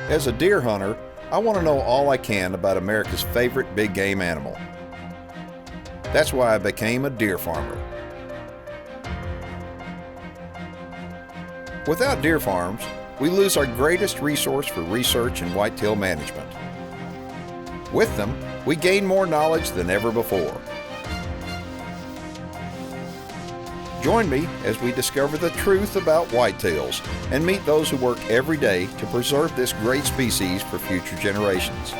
As a deer hunter, I want to know all I can about America's favorite big game animal. That's why I became a deer farmer. Without deer farms, we lose our greatest resource for research and whitetail management. With them, we gain more knowledge than ever before. Join me as we discover the truth about whitetails and meet those who work every day to preserve this great species for future generations.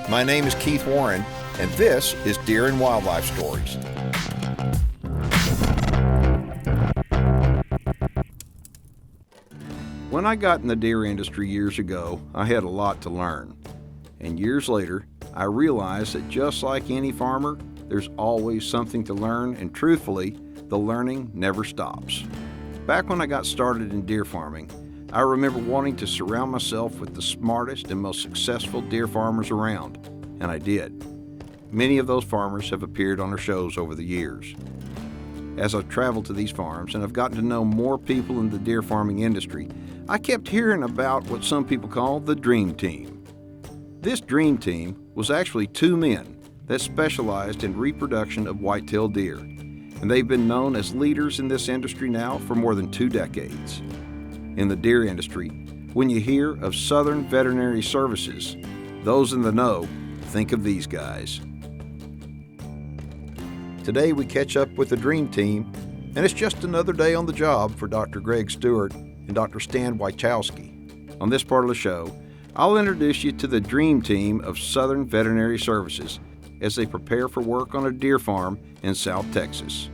My name is Keith Warren, and this is Deer and Wildlife Stories. When I got in the deer industry years ago, I had a lot to learn. And years later, I realized that just like any farmer, there's always something to learn, and truthfully, the learning never stops. Back when I got started in deer farming, I remember wanting to surround myself with the smartest and most successful deer farmers around, and I did. Many of those farmers have appeared on our shows over the years. As I've traveled to these farms and I've gotten to know more people in the deer farming industry, I kept hearing about what some people call the dream team. This dream team was actually two men that specialized in reproduction of whitetail deer, and they've been known as leaders in this industry now for more than 2 decades. In the deer industry, when you hear of Southern Veterinary Services, those in the know think of these guys. Today we catch up with the dream team, and it's just another day on the job for Dr. Greg Stewart and Dr. Stan Wojciechowski. On this part of the show, I'll introduce you to the dream team of Southern Veterinary Services as they prepare for work on a deer farm in South Texas.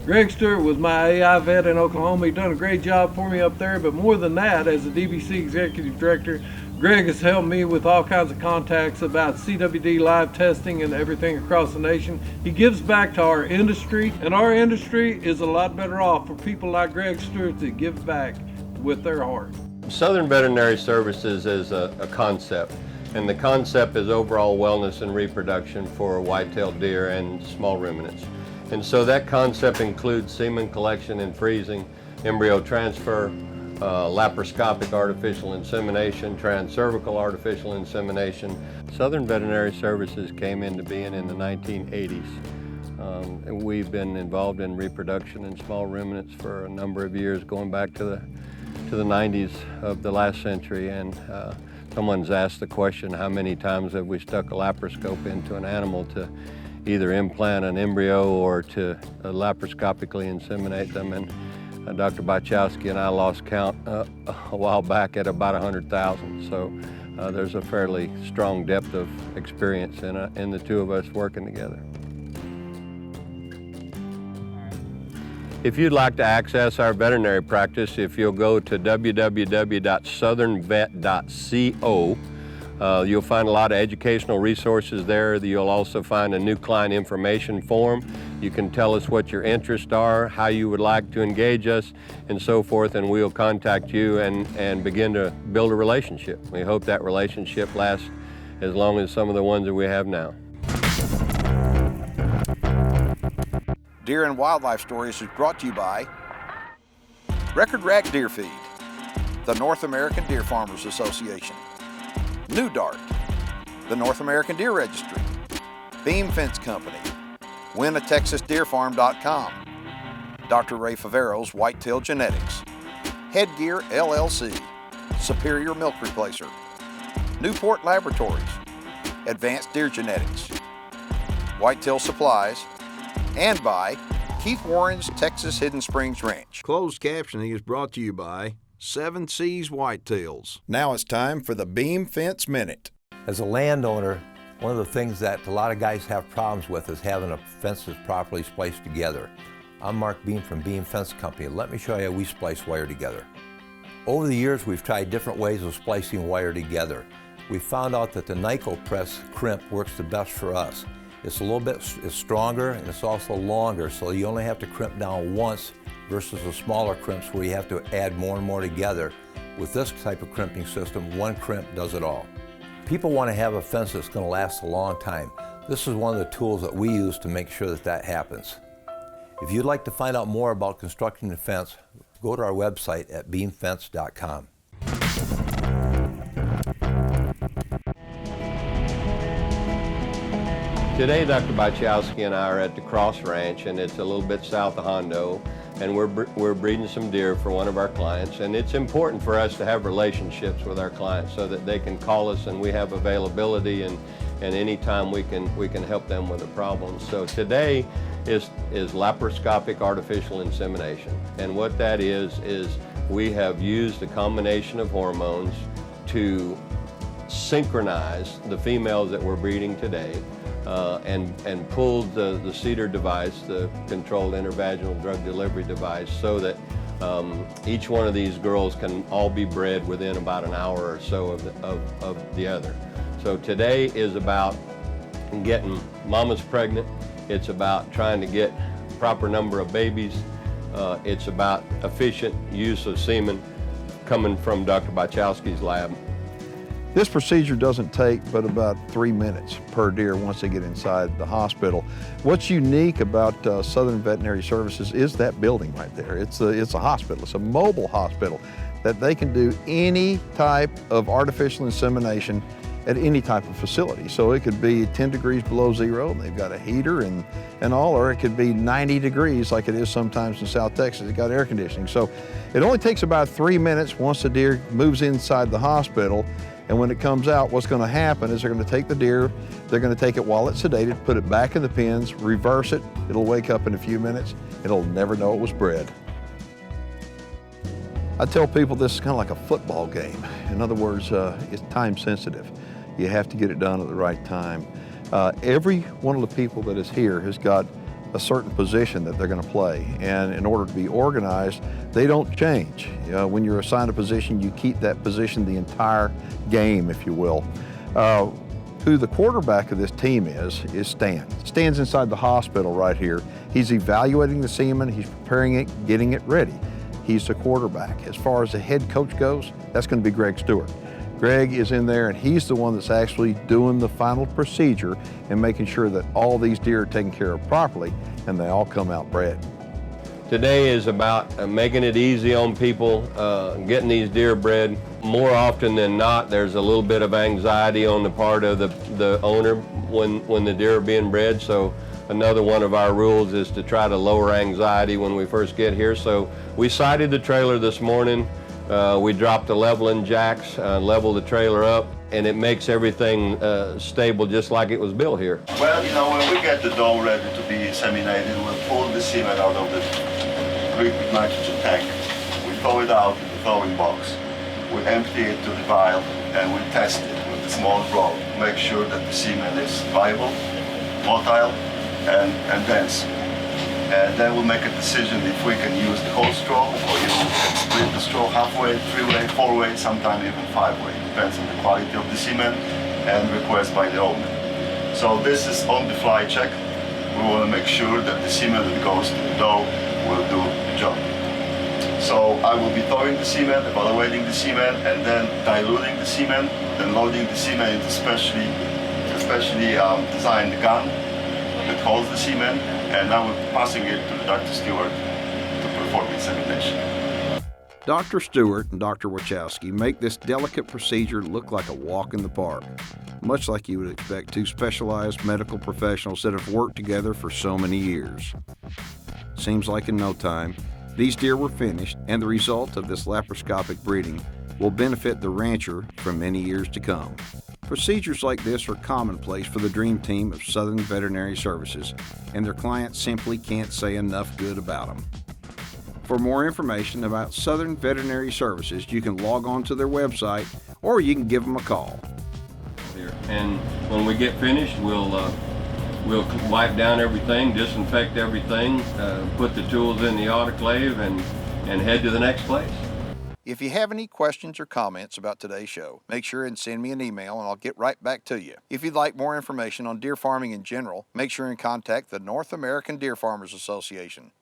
Greg Stewart was my AI vet in Oklahoma. He's done a great job for me up there, but more than that, as a DBC Executive Director, Greg has helped me with all kinds of contacts about CWD live testing and everything across the nation. He gives back to our industry, and our industry is a lot better off for people like Greg Stewart that give back with their heart. Southern Veterinary Services is a concept, and the concept is overall wellness and reproduction for white-tailed deer and small ruminants. And so that concept includes semen collection and freezing, embryo transfer, laparoscopic artificial insemination, transcervical artificial insemination. Southern Veterinary Services came into being in the 1980s. And we've been involved in reproduction in small ruminants for a number of years, going back to the 90s of the last century. And someone's asked the question, how many times have we stuck a laparoscope into an animal to either implant an embryo or to laparoscopically inseminate them? And Dr. Wojciechowski and I lost count a while back at about 100,000. So there's a fairly strong depth of experience in the two of us working together. If you'd like to access our veterinary practice, if you'll go to www.southernvet.co, you'll find a lot of educational resources there. You'll also find a new client information form. You can tell us what your interests are, how you would like to engage us, and so forth, and we'll contact you and begin to build a relationship. We hope that relationship lasts as long as some of the ones that we have now. Deer and Wildlife Stories is brought to you by Record Rack Deer Feed, the North American Deer Farmers Association, New Dart, the North American Deer Registry, Beam Fence Company, WinATexasDeerFarm.com, Dr. Ray Favero's Whitetail Genetics, Headgear LLC, Superior Milk Replacer, Newport Laboratories, Advanced Deer Genetics, Whitetail Supplies, and by Keith Warren's Texas Hidden Springs Ranch. Closed captioning is brought to you by 7 Seas Whitetails. Now it's time for the Beam Fence Minute. As a landowner, one of the things that a lot of guys have problems with is having a fence that's properly spliced together. I'm Mark Beam from Beam Fence Company. Let me show you how we splice wire together. Over the years, we've tried different ways of splicing wire together. We found out that the Nyco press crimp works the best for us. It's a little bit stronger, and it's also longer, so you only have to crimp down once versus the smaller crimps where you have to add more and more together. With this type of crimping system, one crimp does it all. People want to have a fence that's going to last a long time. This is one of the tools that we use to make sure that that happens. If you'd like to find out more about constructing a fence, go to our website at beamfence.com. Today, Dr. Bachowski and I are at the Cross Ranch, and it's a little bit south of Hondo, and we're breeding some deer for one of our clients. And it's important for us to have relationships with our clients so that they can call us and we have availability, and anytime we can help them with a problem. So today is laparoscopic artificial insemination, and what that is we have used a combination of hormones to synchronize the females that we're breeding today. And pulled the CEDAR device, the controlled intravaginal drug delivery device, so that each one of these girls can all be bred within about an hour or so of the other. So today is about getting mamas pregnant. It's about trying to get a proper number of babies. It's about efficient use of semen coming from Dr. Bachowski's lab. This procedure doesn't take but about 3 minutes per deer once they get inside the hospital. What's unique about Southern Veterinary Services is that building right there. It's a hospital. It's a mobile hospital that they can do any type of artificial insemination at any type of facility. So it could be 10 degrees below zero, and they've got a heater and all, or it could be 90 degrees like it is sometimes in South Texas. It's got air conditioning. So it only takes about 3 minutes once the deer moves inside the hospital. And when it comes out, what's going to happen is they're going to take the deer, they're going to take it while it's sedated, put it back in the pens, reverse it. It'll wake up in a few minutes. It'll never know it was bred. I tell people this is kind of like a football game. In other words, it's time sensitive. You have to get it done at the right time. Every one of the people that is here has got a certain position that they're going to play, and in order to be organized, they don't change. When you're assigned a position, you keep that position the entire game, if you will. Who the quarterback of this team is Stan. Stan's inside the hospital right here. He's evaluating the semen, he's preparing it, getting it ready. He's the quarterback. As far as the head coach goes, that's going to be Greg Stewart. Greg is in there, and he's the one that's actually doing the final procedure and making sure that all these deer are taken care of properly and they all come out bred. Today is about making it easy on people, getting these deer bred. More often than not, there's a little bit of anxiety on the part of the owner when the deer are being bred. So another one of our rules is to try to lower anxiety when we first get here. So we sighted the trailer this morning. We dropped the leveling jacks, leveled the trailer up, and it makes everything stable just like it was built here. Well, when we get the doe ready to be inseminated, we'll pull the semen out of the liquid nitrogen tank. We throw it out in the throwing box. We empty it to the vial, and we test it with a small probe. Make sure that the semen is viable, motile, and dense. And then we'll make a decision if we can use the whole straw, or you can split the straw halfway, 3-way, 4-way, sometimes even 5-way. Depends on the quality of the semen and request by the owner. So this is on-the-fly check. We want to make sure that the semen that goes to the doe will do the job. So I will be thawing the semen, evaluating the semen, and then diluting the semen, then loading the semen into specially designed gun that holds the semen, and now we're passing it to Dr. Stewart to perform insemination. Dr. Stewart and Dr. Wachowski make this delicate procedure look like a walk in the park, much like you would expect two specialized medical professionals that have worked together for so many years. Seems like in no time, these deer were finished, and the result of this laparoscopic breeding will benefit the rancher for many years to come. Procedures like this are commonplace for the dream team of Southern Veterinary Services, and their clients simply can't say enough good about them. For more information about Southern Veterinary Services, you can log on to their website or you can give them a call. And when we get finished, we'll wipe down everything, disinfect everything, put the tools in the autoclave, and head to the next place. If you have any questions or comments about today's show, make sure and send me an email and I'll get right back to you. If you'd like more information on deer farming in general, make sure and contact the North American Deer Farmers Association.